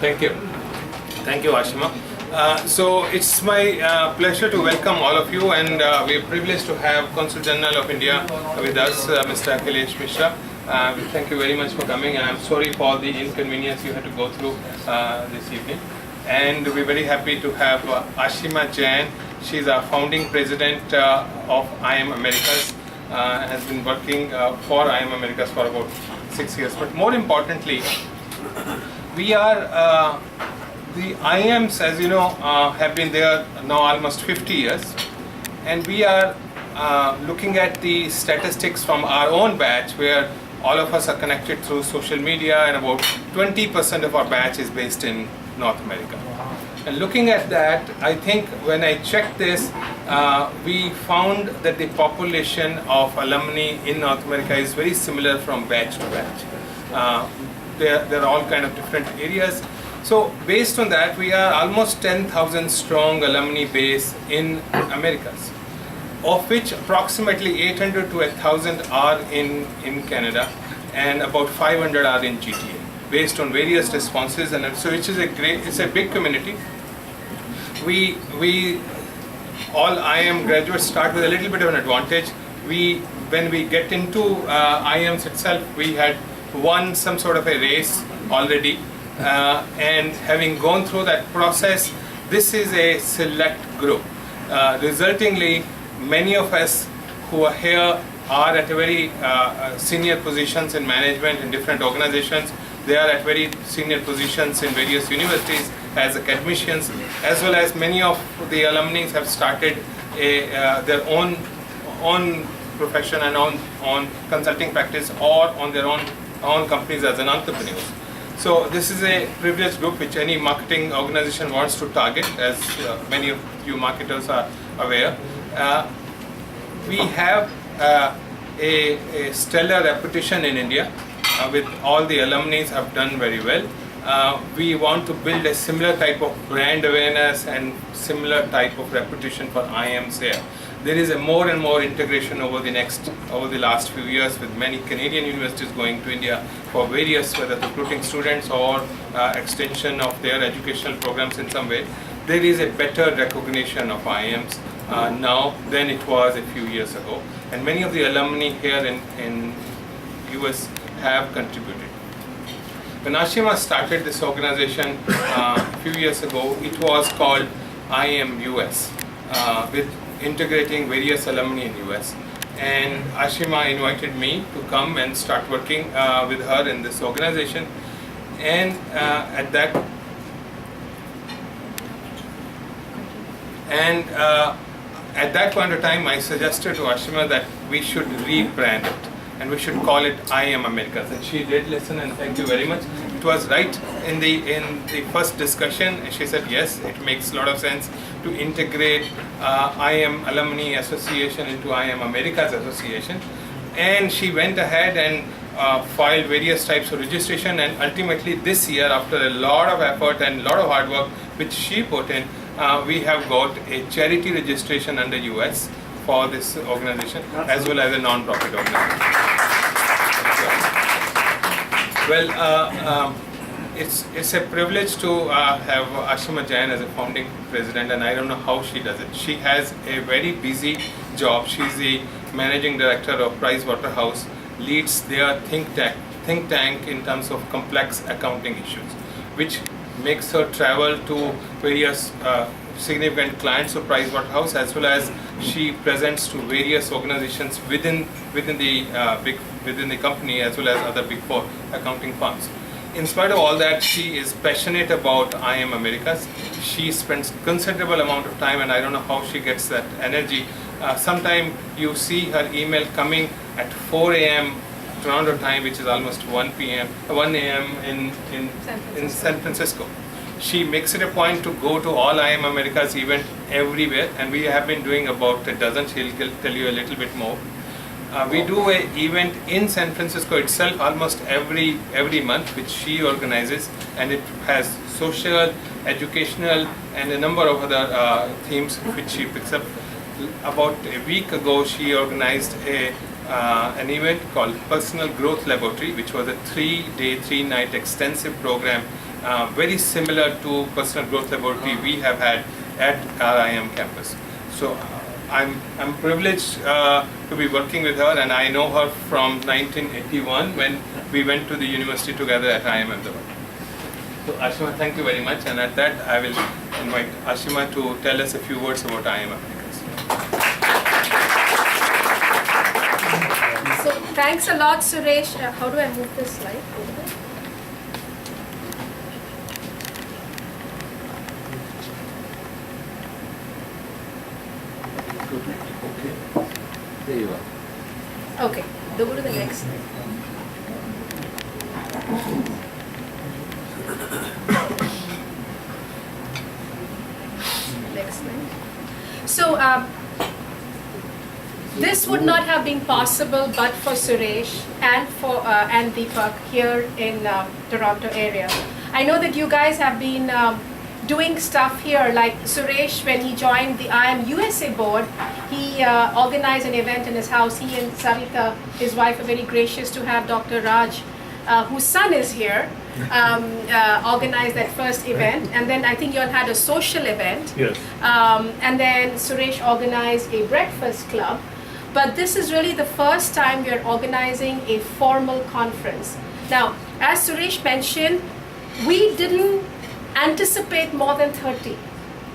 Thank you. Thank you, Ashima. So it's my pleasure to welcome all of you, and we're privileged to have Consul General of India with us, Mr. Akhilesh Mishra. Thank you very much for coming, and I'm sorry for the inconvenience you had to go through this evening. And we're very happy to have Ashima Jain. She's our founding president of IM Americas. Has been working for IM Americas for about 6 years. But more importantly, we are the IMs, as you know, have been there now almost 50 years, and we are looking at the statistics from our own batch, where all of us are connected through social media, and about 20% of our batch is based in North America. And looking at that, I think when I checked this, we found that the population of alumni in North America is very similar from batch to batch. They're all kind of different areas. So based on that, we are almost 10,000 strong alumni base in Americas, of which approximately 800 to 1,000 are in Canada, and about 500 are in GTA, based on various responses. And so which is it's a big community. We all IM graduates start with a little bit of an advantage. When we get into IMs itself, we had won some sort of a race already, and having gone through that process, this is a select group. Resultingly, many of us who are here are at a very senior positions in management in different organizations. They are at very senior positions in various universities as academicians, as well as many of the alumni have started their own profession and on consulting practice, or on their own companies as an entrepreneur. So this is a privileged group which any marketing organization wants to target, as many of you marketers are aware. We have a stellar reputation in India. With all the alumni have done very well. We want to build a similar type of brand awareness and similar type of reputation for IMs here. There is a more and more integration over the last few years, with many Canadian universities going to India for various, whether recruiting students or extension of their educational programs in some way. There is a better recognition of IMs now than it was a few years ago, and many of the alumni here in US have contributed. When Ashima started this organization a few years ago, it was called IM US, with integrating various alumni in US. And Ashima invited me to come and start working with her in this organization. And at that point of time, I suggested to Ashima that we should rebrand it, and we should call it IM Americas. And she did listen, and thank you very much. It was right in the first discussion. She said yes, it makes a lot of sense to integrate IM Alumni Association into IM Americas Association. And she went ahead and filed various types of registration, and ultimately this year, after a lot of effort and a lot of hard work which she put in, we have got a charity registration under US for this organization, as well as a non-profit organization. Well, it's a privilege to have Ashima Jain as a founding president, and I don't know how she does it. She has a very busy job. She's the managing director of Pricewaterhouse, leads their think tank in terms of complex accounting issues, which makes her travel to various significant clients of Pricewaterhouse, as well as she presents to various organizations within the company, as well as other big four accounting firms. In spite of all that, she is passionate about IM Americas. She spends considerable amount of time, and I don't know how she gets that energy. Sometime you see her email coming at 4 a.m. Toronto time, which is almost 1 a.m. in San Francisco. She makes it a point to go to all IM Americas event everywhere, and we have been doing about a dozen. She'll tell you a little bit more. We do an event in San Francisco itself almost every month, which she organizes, and it has social, educational, and a number of other themes which she picks up. About a week ago, she organized an event called Personal Growth Laboratory, which was a 3-day, 3-night extensive program very similar to personal growth laboratory we have had at RIM campus. So I'm privileged to be working with her, and I know her from 1981 when we went to the university together at IIM Ahmedabad. So Ashima, thank you very much, and at that I will invite Ashima to tell us a few words about IIM Americas. So thanks a lot, Suresh. How do I move this slide over there? Okay. There you are. Okay, go to the next slide. Next slide. So this would not have been possible but for Suresh and Deepak here in Toronto area. I know that you guys have been doing stuff here, like Suresh, when he joined the IIM USA board, he organized an event in his house. He and Sarita, his wife, are very gracious to have Dr. Raj, whose son is here, organized that first event. And then I think you all had a social event. Yes. And then Suresh organized a breakfast club. But this is really the first time we are organizing a formal conference. Now, as Suresh mentioned, we didn't anticipate more than 30.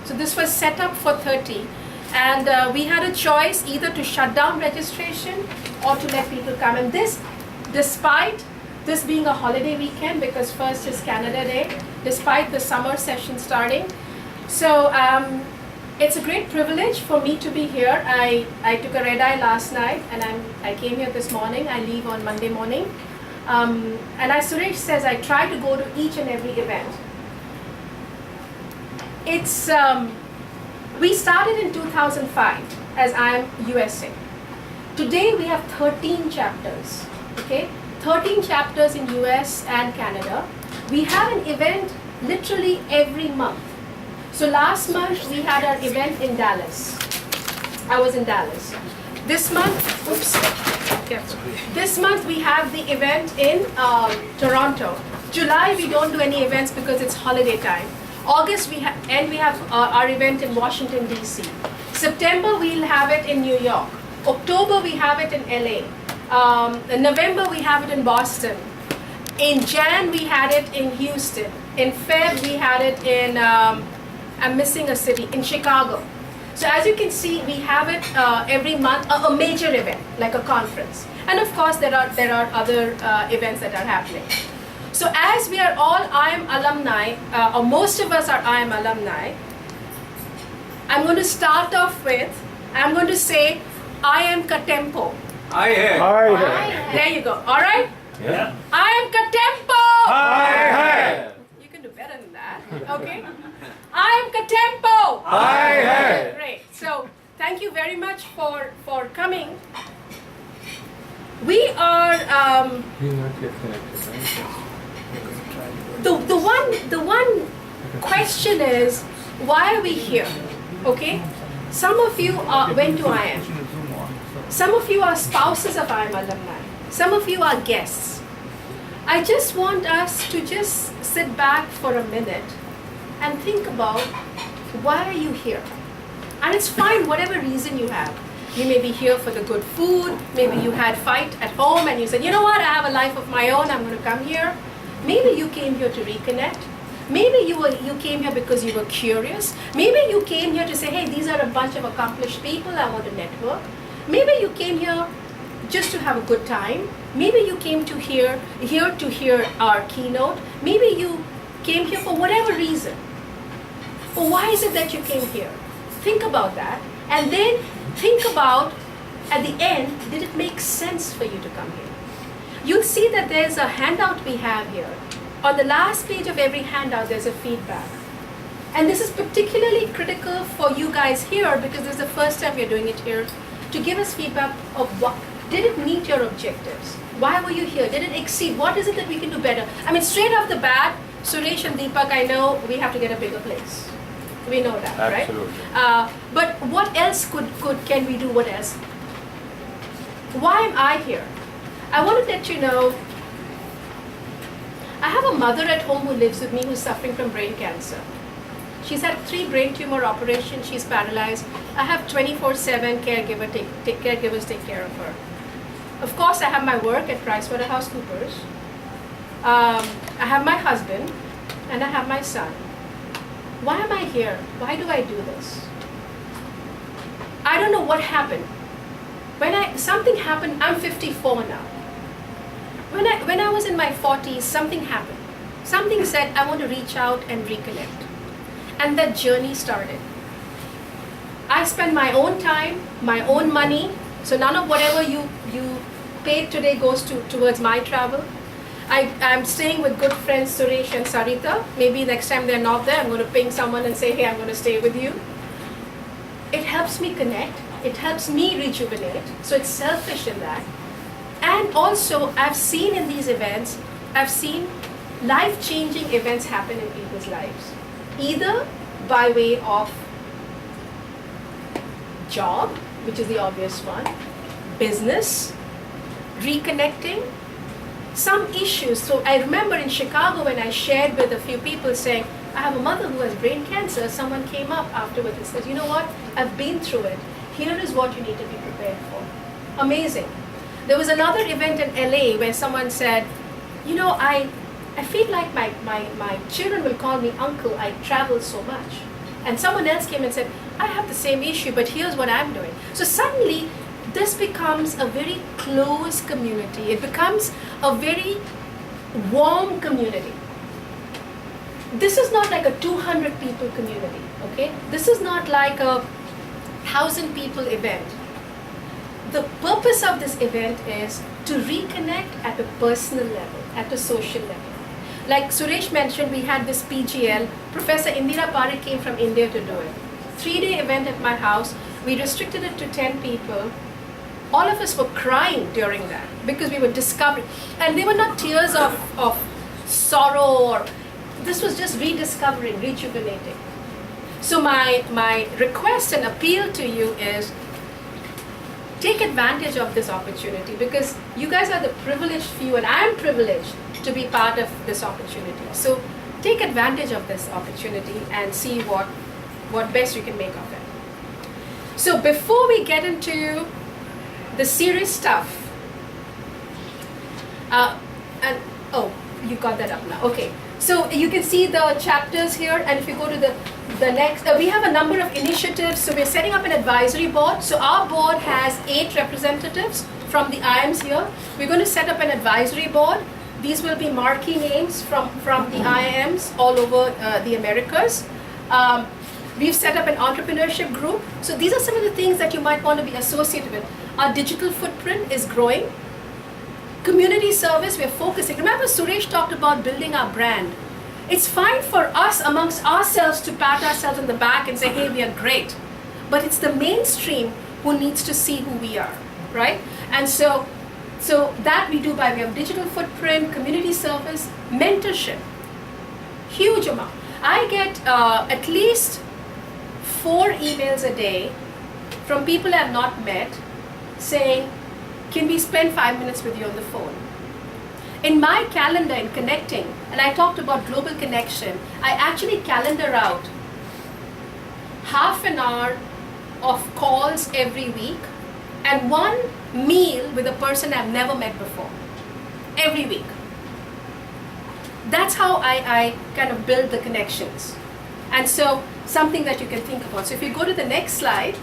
So this was set up for 30. And we had a choice either to shut down registration or to let people come. And this, despite this being a holiday weekend, because first is Canada Day, despite the summer session starting. So it's a great privilege for me to be here. I took a red eye last night and I came here this morning. I leave on Monday morning. And as Suresh says, I try to go to each and every event. It's, we started in 2005 as IIM USA. Today we have 13 chapters, okay? 13 chapters in US and Canada. We have an event literally every month. So last month we had our event in Dallas. I was in Dallas. This month, oops, careful. This month we have the event in Toronto. July we don't do any events because it's holiday time. August we have our event in Washington DC. September we'll have it in New York. October we have it in LA. In November we have it in Boston. In Jan we had it in Houston. In Feb we had it in, I'm missing a city, in Chicago. So as you can see, we have it every month, a major event, like a conference. And of course there are other events that are happening. So as we are all IIM alumni, or most of us are IIM alumni, I'm going to start off with, I'm going to say, IIM Katempo. I have. There you go. All right? Yeah. IIM Katempo. I have. You can do better than that. Okay? IIM Katempo. I have. Great. So thank you very much for coming. We are You're not yet connected, right? the one question is, why are we here? Okay? Some of you went to IIM. Some of you are spouses of IIM alumni. Some of you are guests. I just want us to just sit back for a minute and think about, why are you here? And it's fine, whatever reason you have. You may be here for the good food. Maybe you had fight at home and you said, you know what, I have a life of my own, I'm going to come here. Maybe you came here to reconnect. Maybe you came here because you were curious. Maybe you came here to say, hey, these are a bunch of accomplished people, I want to network. Maybe you came here just to have a good time. Maybe you came to here to hear our keynote. Maybe you came here for whatever reason. But why is it that you came here? Think about that. And then think about, at the end, did it make sense for you to come here? You'll see that there's a handout we have here. On the last page of every handout, there's a feedback. And this is particularly critical for you guys here because this is the first time we're doing it here, to give us feedback of what, did it meet your objectives? Why were you here? Did it exceed? What is it that we can do better? I mean, straight off the bat, Suresh and Deepak, I know we have to get a bigger place. We know that, Absolutely. right? But what else can we do? What else? Why am I here? I want to let you know, I have a mother at home who lives with me who's suffering from brain cancer. She's had 3 brain tumor operations. She's paralyzed. I have 24/7 caregivers take care of her. Of course, I have my work at PricewaterhouseCoopers. I have my husband, and I have my son. Why am I here? Why do I do this? I don't know what happened. Something happened. I'm 54 now. When I was in my 40s, something happened. Something said, I want to reach out and reconnect. And that journey started. I spend my own time, my own money, so none of whatever you paid today goes towards my travel. I'm staying with good friends Suresh and Sarita. Maybe next time they're not there, I'm going to ping someone and say, hey, I'm going to stay with you. It helps me connect. It helps me rejuvenate. So it's selfish in that. And also, I've seen in these events, I've seen life-changing events happen in people's lives. Either by way of job, which is the obvious one, business, reconnecting, some issues. So I remember in Chicago when I shared with a few people saying, I have a mother who has brain cancer. Someone came up afterwards and said, you know what, I've been through it. Here is what you need to be prepared for. Amazing. There was another event in LA where someone said, you know, I feel like my children will call me uncle, I travel so much. And someone else came and said, I have the same issue, but here's what I'm doing. So suddenly, this becomes a very close community. It becomes a very warm community. This is not like a 200 people community, okay? This is not like a 1,000 people event. The purpose of this event is to reconnect at a personal level, at a social level. Like Suresh mentioned, we had this PGL. Professor Indira Parekh came from India to do it. 3-day event at my house. We restricted it to 10 people. All of us were crying during that because we were discovering. And they were not tears of sorrow, or this was just rediscovering, rejuvenating. So my request and appeal to you is, take advantage of this opportunity, because you guys are the privileged few and I'm privileged to be part of this opportunity. So take advantage of this opportunity and see what best you can make of it. So before we get into the serious stuff, you got that up now, okay. So you can see the chapters here, and if you go to the next, we have a number of initiatives. So we're setting up an advisory board. So our board has 8 representatives from the IIMs here. We're going to set up an advisory board. These will be marquee names from the IIMs all over the Americas. We've set up an entrepreneurship group. So these are some of the things that you might want to be associated with. Our digital footprint is growing. Community service, we're focusing. Remember, Suresh talked about building our brand. It's fine for us amongst ourselves to pat ourselves on the back and say, hey, we are great. But it's the mainstream who needs to see who we are, right? And so that we do by way of digital footprint, community service, mentorship. Huge amount. I get at least 4 emails a day from people I have not met saying, can we spend 5 minutes with you on the phone? In my calendar in connecting, and I talked about global connection, I actually calendar out half an hour of calls every week and 1 meal with a person I've never met before, every week. That's how I kind of build the connections. And so something that you can think about. So if you go to the next slide,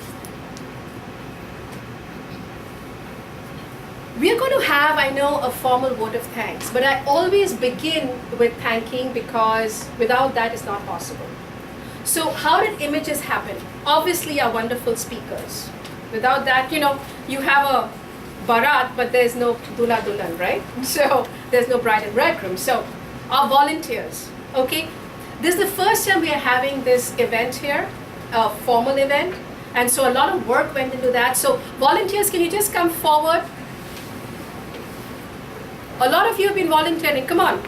we're going to have, I know, a formal vote of thanks, but I always begin with thanking because without that it's not possible. So how did images happen? Obviously our wonderful speakers. Without that, you know, you have a barat, but there's no dula dulan, right? So there's no bride and bridegroom. So our volunteers, okay? This is the first time we are having this event here, a formal event. And so a lot of work went into that. So volunteers, can you just come forward? A lot of you have been volunteering. Come on.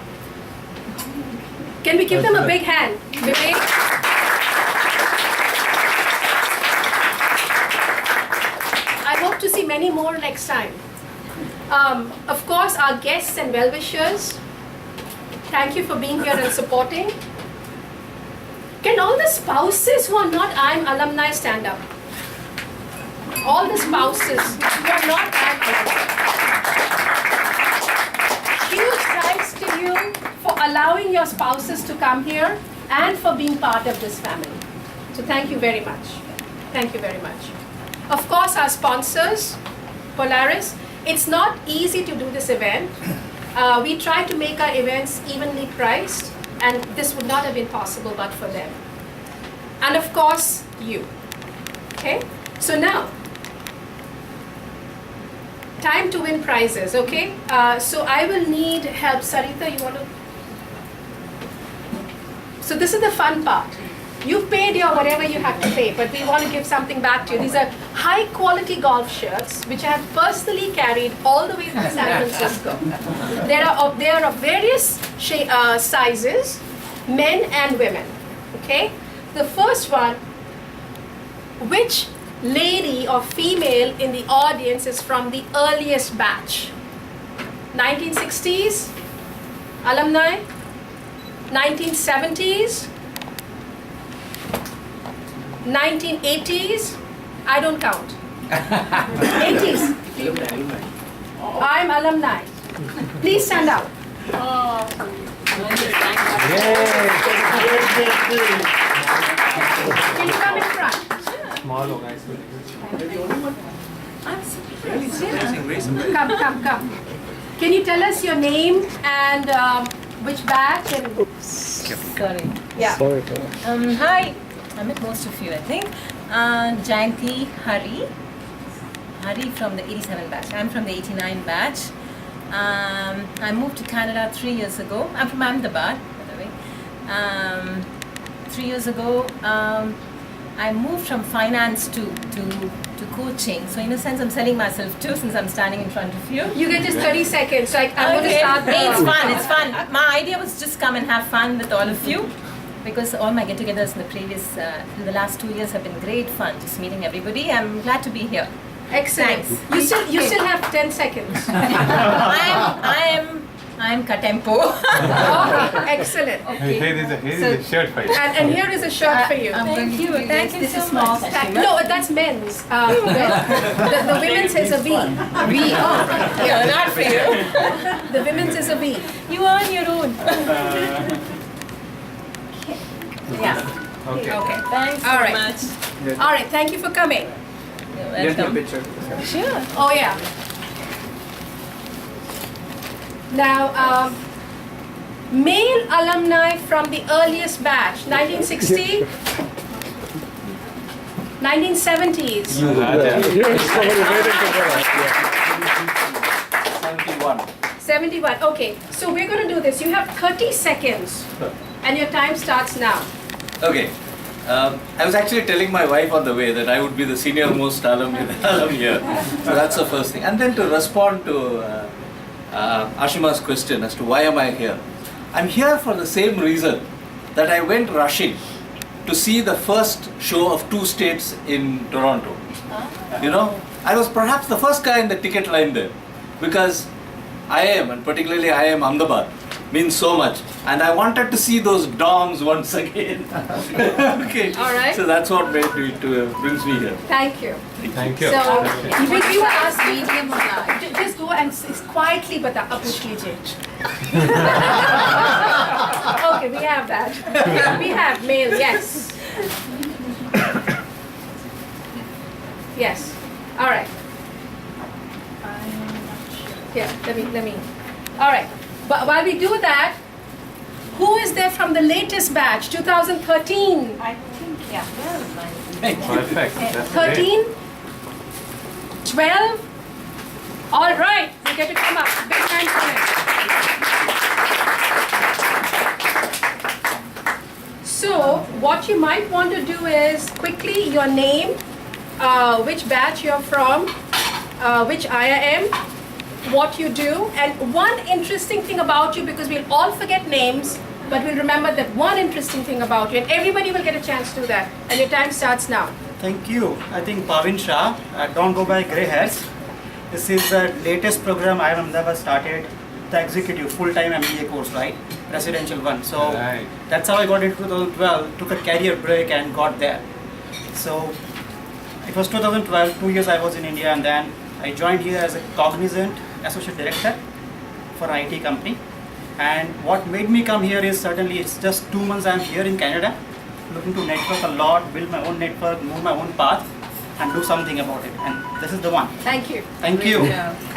Can we give them a big hand? Vivek? I hope to see many more next time. Of course, our guests and well-wishers. Thank you for being here and supporting. Can all the spouses who are not IIM alumni stand up? All the spouses who are not IIM alumni. Huge thanks to you for allowing your spouses to come here and for being part of this family. So thank you very much. Thank you very much. Of course, our sponsors, Polaris. It's not easy to do this event. We try to make our events evenly priced, and this would not have been possible but for them. And of course, you. Okay? So now, time to win prizes, okay? So I will need help. Sarita, you want to? So this is the fun part. You've paid your whatever you have to pay, but we want to give something back to you. These are high quality golf shirts, which I have personally carried all the way from San Francisco. They are of various sizes, men and women, okay? The first one, which lady or female in the audience is from the earliest batch? 1960s, alumni? 1970s? 1980s? I don't count. 80s? I'm alumni. Please stand up. Can you come in front? Small organization. Come. Can you tell us your name and which batch? And Sorry. yeah. Hi. I met most of you, I think. Jayanti Hari from the 87 batch. I'm from the 89 batch. I moved to Canada 3 years ago. I'm from Ahmedabad, by the way. 3 years ago, I moved from finance to coaching. So in a sense, I'm selling myself too, since I'm standing in front of you. You get just 30 seconds. So I'm going to Okay. start. It's fun. My idea was just come and have fun with all of you, because all my get-togethers in the last 2 years have been great fun, just meeting everybody. I'm glad to be here. Excellent. Thanks. You still have 10 seconds. I'm Katempo. Okay, excellent. Here is a shirt for you. And here is a shirt for you. Thank you. Thank you This so is small. much. No, that's men's. The women's is a V. Yeah, not for you. The women's is a V. You are on your own. Yeah. Okay. Okay. Thanks so All right. much. All right. Thank you for coming. You're Get your welcome. picture. Sure. Oh yeah. Now, male alumni from the earliest batch, 1960, 1970s. 71. Okay, so we're going to do this. You have 30 seconds, and your time starts now. Okay. I was actually telling my wife on the way that I would be the senior most alum here. So that's the first thing. And then to respond to Ashima's question as to why am I here. I'm here for the same reason that I went rushing to see the first show of 2 states in Toronto. You know, I was perhaps the first guy in the ticket line there, because IIM, and particularly IIM Ahmedabad, means so much, and I wanted to see those DOMs once again. Okay. All right. So that's what brings me here. Thank you. Thank you. So, if you ask me, just go and quietly push लीजिए. Okay, we have that. We have male, yes. Yes. All right. Yeah, let me. All right. But while we do that, who is there from the latest batch, 2013? I think, yeah. Perfect. That's 13? 12? All right, you get to come up. Big hand for him. So, what you might want to do is quickly your name, which batch you're from, which IIM, what you do, and one interesting thing about you, because we'll all forget names, but we'll remember that one interesting thing about you, and everybody will get a chance to do that. And your time starts now. Thank you. I think Pavin Shah, don't go by grey hairs. This is the latest program IIM Ahmedabad started the executive full-time MBA course, right? Residential one. So Right. that's how I got into 2012. Took a career break and got there. So it was 2012. 2 years I was in India, and then I joined here as a Cognizant Associate Director for an IT company. And what made me come here is certainly it's just 2 months I'm here in Canada, looking to network a lot, build my own network, move my own path, and do something about it. And this is the one. Thank you. Thank you.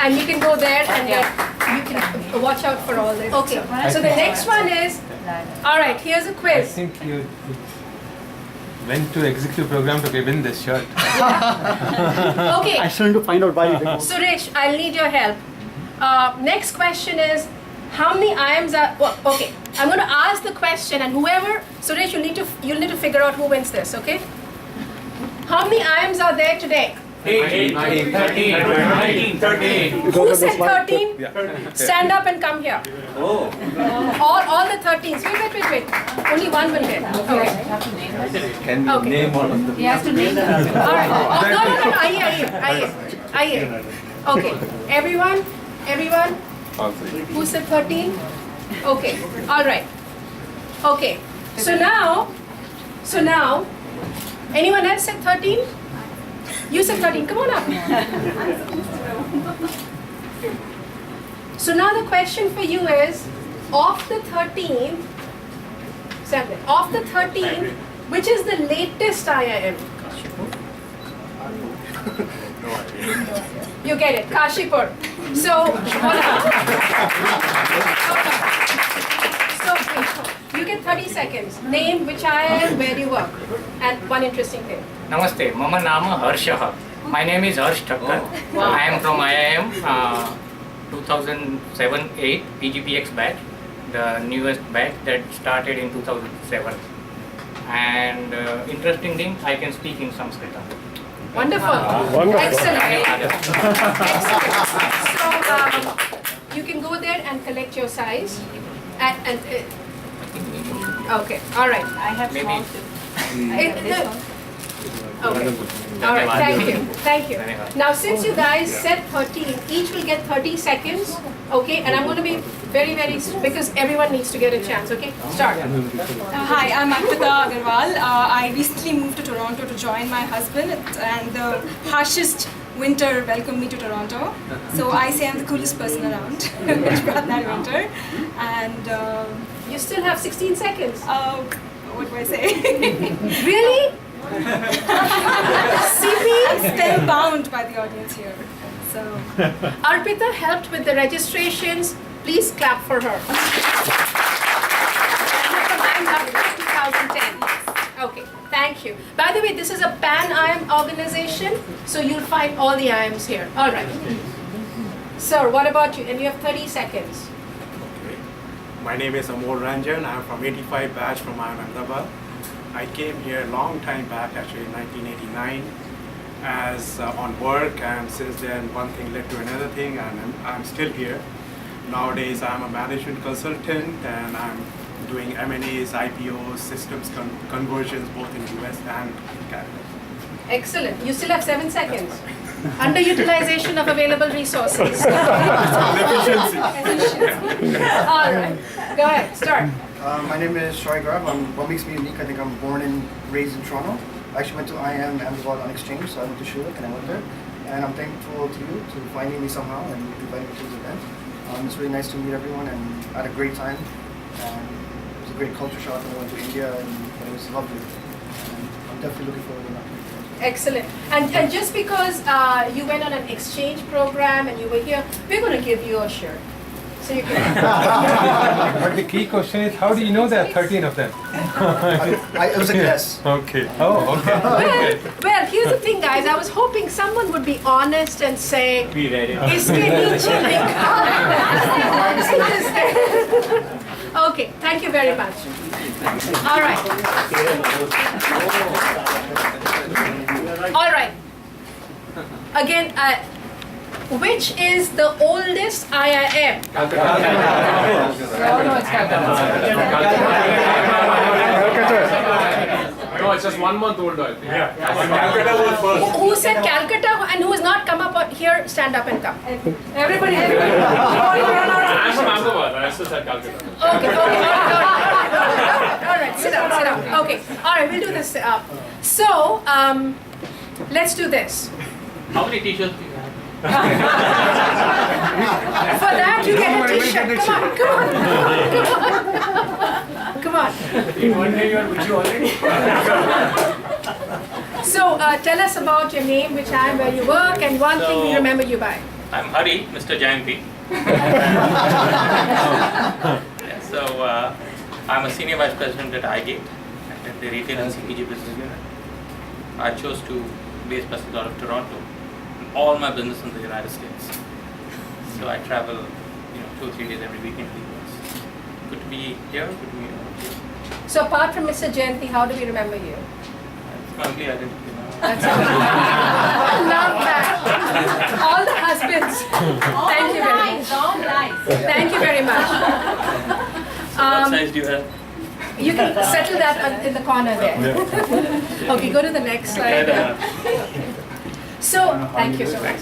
And you can go there and you can watch out for all this. Okay, so the next one is, all right, here's a I quiz. think you went to executive program to win this shirt. Okay, I still need to find out why you did it. Suresh, I'll need your help. Next question is, how many IAMs are, well, okay, I'm going to ask the question and whoever, Suresh, you'll need to figure out who wins this, okay? How many IAMs are there today? 13. Who said 13? Yeah. Stand up and come here. Oh. All the 13s. Wait. Only one will get. Okay. Can we Okay. name all of them? He has to name them. All right. Oh, no. Aye. Okay. Everyone. All three. Who said 13? Okay. All right. Okay. So now, anyone else said 13? You said 13. Come on up. So now the question for you is, of the 13, which is the latest IIM? You get it, Kashipur. So, you get 30 seconds. Name which IIM, where do you work, and one interesting thing. Namaste, Mama Nama Harshah. My name is Harsh Thakkar. I am from IIM 2007-8 PGPX batch, the newest batch that started in 2007. And interesting thing, I can speak in Sanskrit. Wonderful. Excellent. So you can go there and collect your size. Okay. All right. I have small Okay. All right. Thank you. Now, since you guys said 13, each will get 30 seconds. Okay. And I'm going to be very, because everyone needs to get a chance. Okay. Start. Hi, I'm Akita Agarwal. I recently moved to Toronto to join my husband, and the harshest winter welcomed me to Toronto. So I say I'm the coolest person around, which brought that winter. And You still have 16 seconds. what do I say? Really? I'm spellbound by the audience here. So Arpita helped with the registrations. Please clap for her. And her combined up to 2010. Okay, thank you. By the way, this is a pan-IAM organization, so you'll find all the IAMs here. All right. Sir, what about you? And you have 30 seconds. My name is Amol Ranjan. I'm from 85 batch from Ahmedabad. I came here a long time back, actually in 1989, as on work, and since then one thing led to another thing, and I'm still here. Nowadays I'm a management consultant, and I'm doing M&As, IPOs, systems conversions both in US and Canada. Excellent. You still have 7 seconds. Underutilization of available resources. All right. Go ahead. Start. My name is Shai Grab. What makes me unique, I think I'm born and raised in Toronto. I actually went to IIM Ahmedabad on exchange, so I went to Schulich and I went there. And I'm thankful to you to finding me somehow and inviting me to this event. It's really nice to meet everyone, and I had a great time. And it was a great culture shock when I went to India, and it was lovely. And I'm definitely looking forward to that. Excellent. And just because you went on an exchange program and you were here, we're going to give you a shirt. So you can. But the key question is, how do you know there are 13 of them? It was a guess. Okay. Oh, okay. Well, here's the thing, guys. I was hoping someone would be honest and say, We read it. "Iske niche likha." Okay. Thank you very much. All right. All right. Again, which is the oldest IIM? was just 1 month older, I think. Yeah. Calcutta was first. Who said Calcutta and who has not come up here, stand up and come. Everybody. I'm from Ahmedabad. I still said Calcutta. Okay, all right, sit down. Okay, all right, we'll do this. So, let's do this. How many t-shirts do you have? For that, you get a t-shirt. Come on. One day you are with you already. So, tell us about your name, which time, where you work, and one thing we remember you by. I'm Hari, Mr. Jayanti. So I'm a senior vice president at iGate, at the retail and CPG business unit. I chose to base myself out of Toronto. All my business in the United States. So I travel, 2 or 3 days every week in the US. Good to be here. Good to be here. So, apart from Mr. Jayanti, how do we remember you? It's my only identity now. That's it. I love that. All the husbands. Thank you very much. Thank you very much. What size do you have? You can settle that in the corner there. Okay, go to the next slide. So, thank you so much.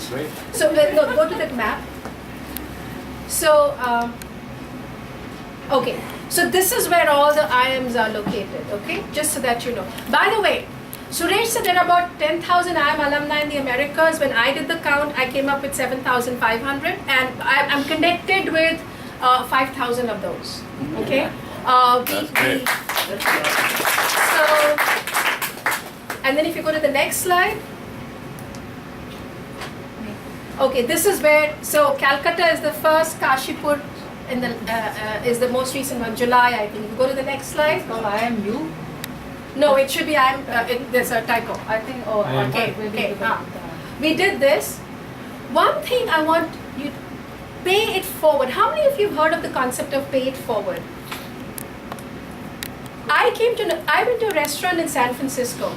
So, no, go to that map. So, okay. So, this is where all the IMs are located, okay? Just so that you know. By the way, Suresh said there are about 10,000 IM alumni in the Americas. When I did the count, I came up with 7,500. And I'm connected with 5,000 of those, okay? So, and then if you go to the next slide. Okay, this is where, so Calcutta is the first, Kashipur is the most recent one, July, I think. If you go to the next slide. Oh, I am you? No, it should be, there's a typo. I think, Okay. We did this. One thing I want you to pay it forward. How many of you have heard of the concept of pay it forward? I went to a restaurant in San Francisco.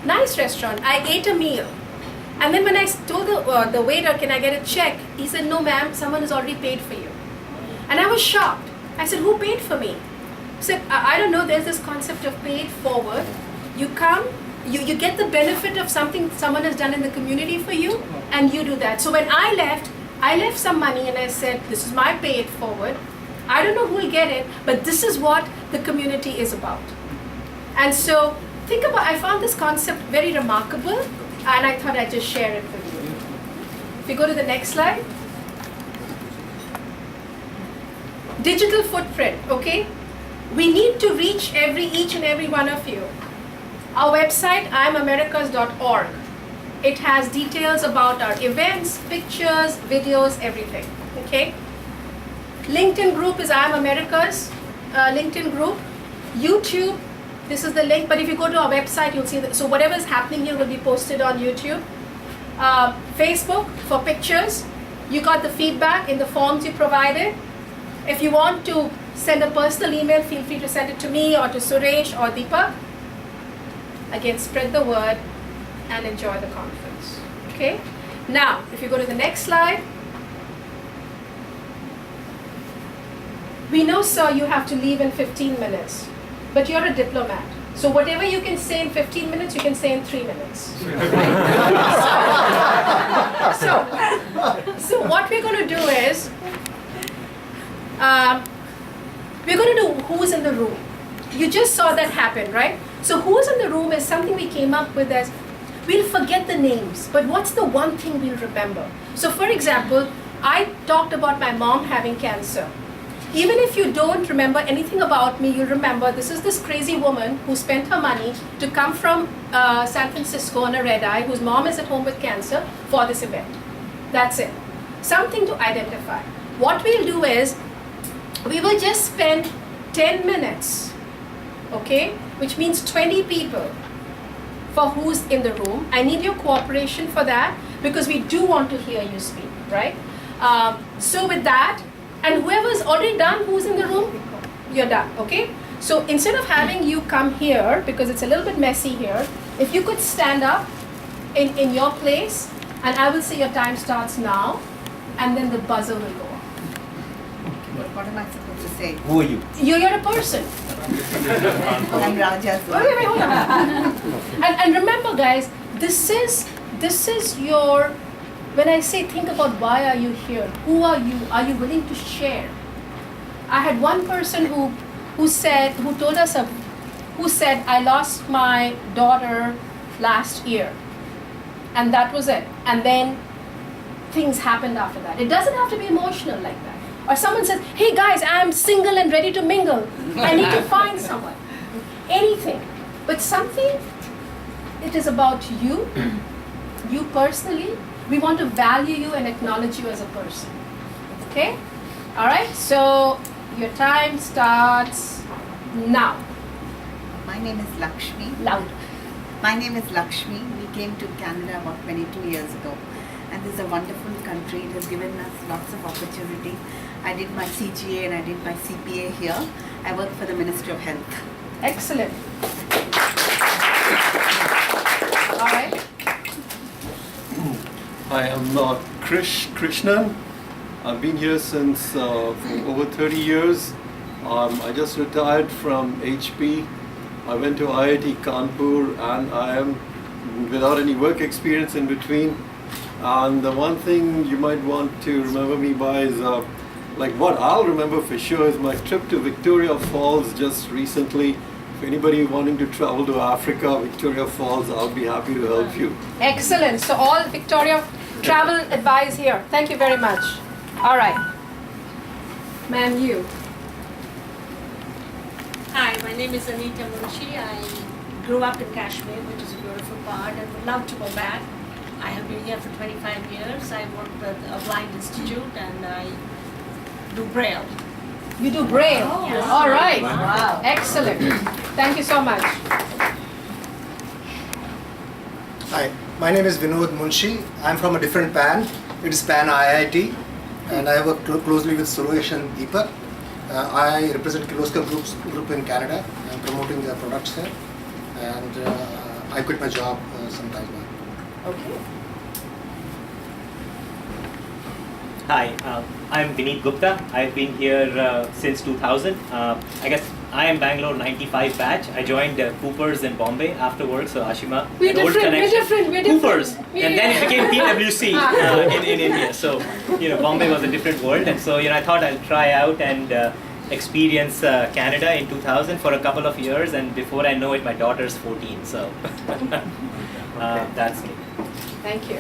Nice restaurant. I ate a meal. And then when I told the waiter, can I get a check? He said, no ma'am, someone has already paid for you. And I was shocked. I said, who paid for me? He said, I don't know, there's this concept of pay it forward. You come, you get the benefit of something someone has done in the community for you, and you do that. So when I left some money and I said, this is my pay it forward. I don't know who will get it, but this is what the community is about. And so think about, I found this concept very remarkable, and I thought I'd just share it with you. If you go to the next slide. Digital footprint, okay? We need to reach each and every one of you. Our website, imamericas.org. It has details about our events, pictures, videos, everything, okay? LinkedIn group is I Am America's LinkedIn group. YouTube, this is the link, but if you go to our website, you'll see that. So whatever is happening here will be posted on YouTube. Facebook for pictures. You got the feedback in the forms you provided. If you want to send a personal email, feel free to send it to me or to Suresh or Deepak. Again, spread the word and enjoy the conference, okay? Now, if you go to the next slide. We know, sir, you have to leave in 15 minutes, but you're a diplomat. So whatever you can say in 15 minutes, you can say in 3 minutes. So what we're going to do is, we're going to do who's in the room. You just saw that happen, right? So who's in the room is something we came up with as, we'll forget the names, but what's the one thing we'll remember? So for example, I talked about my mom having cancer. Even if you don't remember anything about me, you'll remember this is this crazy woman who spent her money to come from San Francisco on a red eye, whose mom is at home with cancer for this event. That's it. Something to identify. What we'll do is, we will just spend 10 minutes, okay? Which means 20 people for who's in the room. I need your cooperation for that because we do want to hear you speak, right? So with that, and whoever's already done who's in the room, you're done, okay? So instead of having you come here, because it's a little bit messy here, if you could stand up in your place, and I will say your time starts now, and then the buzzer will go off. What am I supposed to say? say? Who are you? You're a person. I'm Raja. Wait, hold on. And remember, guys, this is your. When I say think about why are you here, who are you? Are you willing to share? I had one person who said I lost my daughter last year, and that was it. And then things happened after that. It doesn't have to be emotional like that. Or someone says, hey guys, I'm single and ready to mingle. I need to find someone. Anything. But something, it is about you, you personally. We want to value you and acknowledge you as a person. Okay? Alright, so your time starts now. My name is Lakshmi. Loud. My name is Lakshmi. We came to Canada about 22 years ago. And this is a wonderful country. It has given us lots of opportunity. I did my CGA and I did my CPA here. I work for the Ministry of Health. Excellent. Alright. Hi, I'm Krishnan. I've been here since for over 30 years. I just retired from HP. I went to IIT Kanpur and I am without any work experience in between. And the one thing you might want to remember me by is, like what I'll remember for sure is my trip to Victoria Falls just recently. If anybody wanting to travel to Africa, Victoria Falls, I'll be happy to help you. Excellent. So all Victoria travel advice here. Thank you very much. Alright. Ma'am, you. Hi, my name is Anita Munshi. I grew up in Kashmir, which is a beautiful part, and would love to go back. I have been here for 25 years. I work with a blind institute and I do Braille. You do Braille? Oh, yes. All right. Wow. Excellent. Thank you so much. Hi, my name is Vinod Munshi. I'm from a different PAN. It is PAN IIT, and I work closely with Suresh and Deepak. I represent Kirloskar Group in Canada. I'm promoting their products here, and I quit my job some time back. Okay. Hi, I'm Vineet Gupta. I've been here since 2000. I guess I am Bangalore 95 batch. I joined Coopers in Bombay afterwards, so Ashima, We're an old different, we're connection. different, we're Coopers, different. and then it became PwC in India. So, Bombay was a different world, and so, I thought I'll try out and experience Canada in 2000 for a couple of years, and before I know it, my daughter's 14, so that's it. Thank you.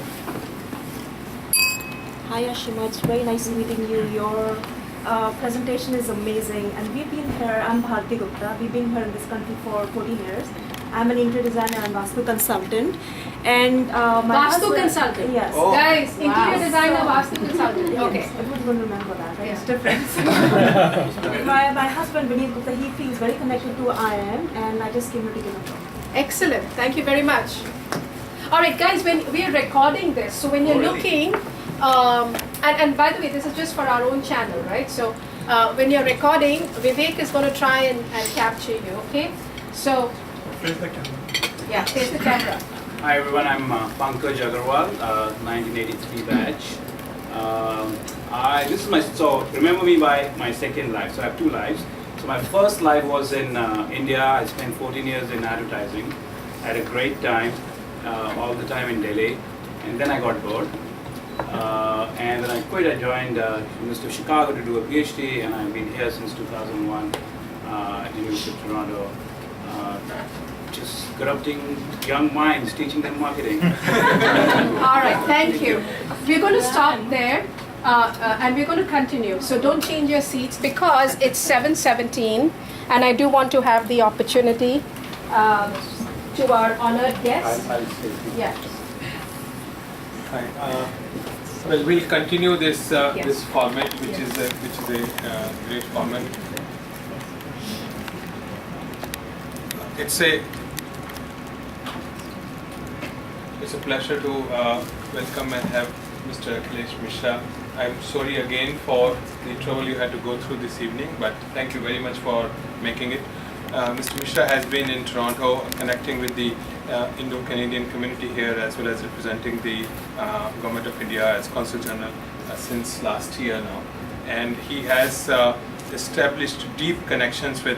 Hi Ashima, it's very nice meeting you. Your presentation is amazing, and we've been here. I'm Bharti Gupta. We've been here in this country for 14 years. I'm an interior designer and Vastu consultant. And my Vastu consultant? Yes. Oh. Guys, interior designer, So- Vastu consultant. Yes, Okay. everyone's going to remember that, right? Yeah. It's different. my husband, Vineet Gupta, he feels very connected to IIM, and I just came here to give him a talk. Excellent. Thank you very much. All right, guys, when we are recording this, so when you're looking, and by the way, this is just for our own channel, right? So when you're recording, Vivek is going to try and capture you, okay? So, Face the camera. yeah, face the camera. Hi everyone, I'm Pankaj Agarwal, 1983 batch. So remember me by my second life. So I have two lives. So my first life was in India. I spent 14 years in advertising. I had a great time, all the time in Delhi. And then I got bored. And then I quit. I joined University of Chicago to do a PhD, and I've been here since 2001, University of Toronto. Just corrupting young minds, teaching them marketing. All right, thank you. We're going to stop there and we're going to continue. So don't change your seats because it's 7:17 and I do want to have the opportunity to our honored guests. I'll say. Yeah. Hi. Well, we'll continue this Yes. this format, which is a great format. It's a pleasure to welcome and have Mr. Akhilesh Mishra. I'm sorry again for the trouble you had to go through this evening, but thank you very much for making it. Mr. Mishra has been in Toronto connecting with the Indo-Canadian community here as well as representing the Government of India as Consul General since last year now. And he has established deep connections with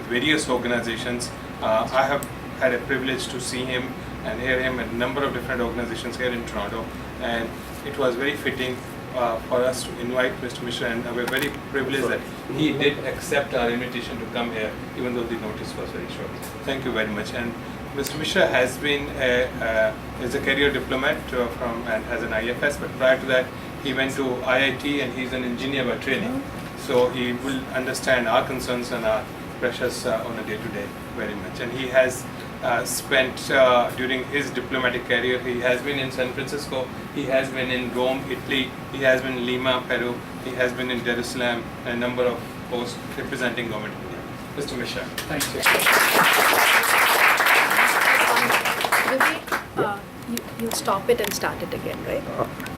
various organizations. I have had a privilege to see him and hear him at a number of different organizations here in Toronto, and it was very fitting for us to invite Mr. Mishra, and we're very privileged that he did accept our invitation to come here, even though the notice was very short. Thank you very much. And Mr. Mishra has been is a career diplomat and has an IFS, but prior to that he went to IIT and he's an engineer by training. So he will understand our concerns and our pressures on a day-to-day very much. And he has spent during his diplomatic career, he has been in San Francisco, he has been in Rome, Italy, he has been in Lima, Peru, he has been in Dar es Salaam, and a number of posts representing government of India. Mr. Mishra. Thank you. Vivek, you stop it and start it again, right?